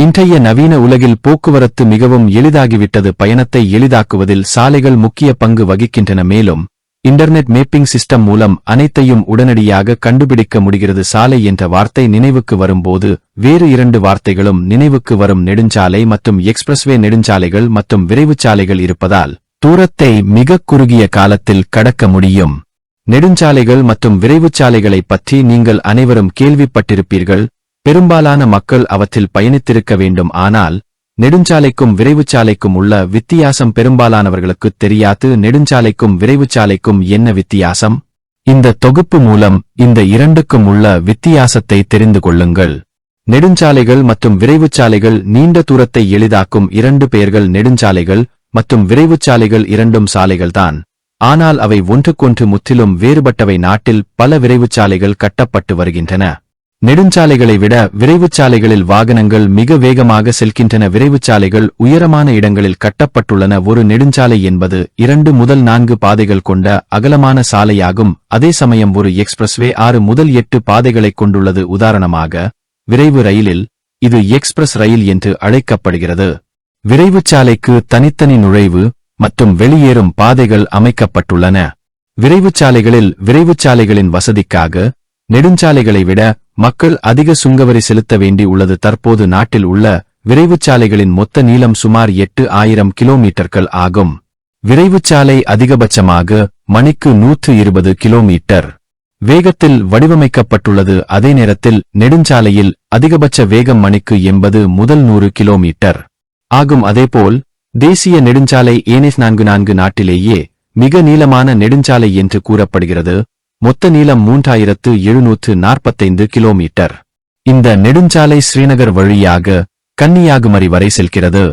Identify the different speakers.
Speaker 1: இன்றைய நவீன உலகில் போக்குவரத்து மிகவும் எளிதாகிவிட்டது. பயணத்தை எளிதாக்குவதில் சாலைகள் முக்கிய பங்கு வகிக்கின்றன. மேலும் இன்டர்நெட் மேப்பிங் சிஸ்டம் மூலம் அனைத்தையும் உடனடியாக கண்டுபிடிக்க முடிகிறது. சாலை என்ற வார்த்தை நினைவுக்கு வரும்போது வேறு இரண்டு வார்த்தைகளும் நினைவுக்கு வரும்: நெடுஞ்சாலை மற்றும் எக்ஸ்பிரஸ்வே. நெடுஞ்சாலைகள் மற்றும் விரைவுச்சாலைகள் இருப்பதால் தூரத்தை மிகக் குறுகிய காலத்தில் கடக்க முடியும். நெடுஞ்சாலைகள் மற்றும் விரைவுச்சாலைகளைப் பற்றி நீங்கள் அனைவரும் கேள்விப்பட்டிருப்பீர்கள். பெரும்பாலான மக்கள் அவற்றில் பயணித்திருக்க வேண்டும். ஆனால் நெடுஞ்சாலைக்கும் விரைவுச்சாலைக்கும் உள்ள வித்தியாசம் பெரும்பாலானவர்களுக்குத் தெரியாது. நெடுஞ்சாலைக்கும் விரைவுச்சாலைக்கும் என்ன வித்தியாசம்? இந்த தொகுப்பு மூலம் இந்த இரண்டுக்கும் உள்ள வித்தியாசத்தை தெரிந்து கொள்ளுங்கள். நெடுஞ்சாலைகள் மற்றும் விரைவுச்சாலைகள் நீண்ட தூரத்தை எளிதாக்கும் இரண்டு பெயர்கள். நெடுஞ்சாலைகள் மற்றும் விரைவுச்சாலைகள் இரண்டும் சாலைகள்தான், ஆனால் அவை ஒன்றுக்கொன்று முற்றிலும் வேறுபட்டவை. நாட்டில் பல விரைவுச்சாலைகள் கட்டப்பட்டு வருகின்றன. நெடுஞ்சாலைகளை விட விரைவுச்சாலைகளில் வாகனங்கள் மிக வேகமாக செல்கின்றன. விரைவுச்சாலைகள் உயரமான இடங்களில் கட்டப்பட்டுள்ளன. ஒரு நெடுஞ்சாலை என்பது 2 முதல் 4 பாதைகள் கொண்ட அகலமான சாலையாகும். அதே சமயம் ஒரு எக்ஸ்பிரஸ்வே 6 முதல் 8 பாதைகளைக் கொண்டுள்ளது. உதாரணமாக, விரைவு ரயிலில் இது எக்ஸ்பிரஸ் ரயில் என்று அழைக்கப்படுகிறது. விரைவுச்சாலைக்கு தனித்தனி நுழைவு மற்றும் வெளியேறும் பாதைகள் அமைக்கப்பட்டுள்ளன. விரைவுச்சாலைகளில் விரைவுச்சாலைகளின் வசதிக்காக நெடுஞ்சாலைகளை விட மக்கள் அதிக சுங்கவரி செலுத்த வேண்டி உள்ளது. தற்போது நாட்டில் உள்ள விரைவுச்சாலைகளின் மொத்த நீளம் சுமார் 8000 கிலோமீட்டர்கள் ஆகும். விரைவுச்சாலை அதிகபட்சமாக மணிக்கு 120 கிலோமீட்டர் வேகத்தில் வடிவமைக்கப்பட்டுள்ளது. அதே நேரத்தில் நெடுஞ்சாலையில் அதிகபட்ச வேகம் மணிக்கு 80 முதல் 100 கிலோமீட்டர் ஆகும். அதேபோல் தேசிய நெடுஞ்சாலை NH44 நாட்டிலேயே மிக நீளமான நெடுஞ்சாலை என்று கூறப்படுகிறது. மொத்த நீளம் 3745 கிலோமீட்டர். இந்த நெடுஞ்சாலை ஸ்ரீநகர் வழியாக கன்னியாகுமரி வரை செல்கிறது.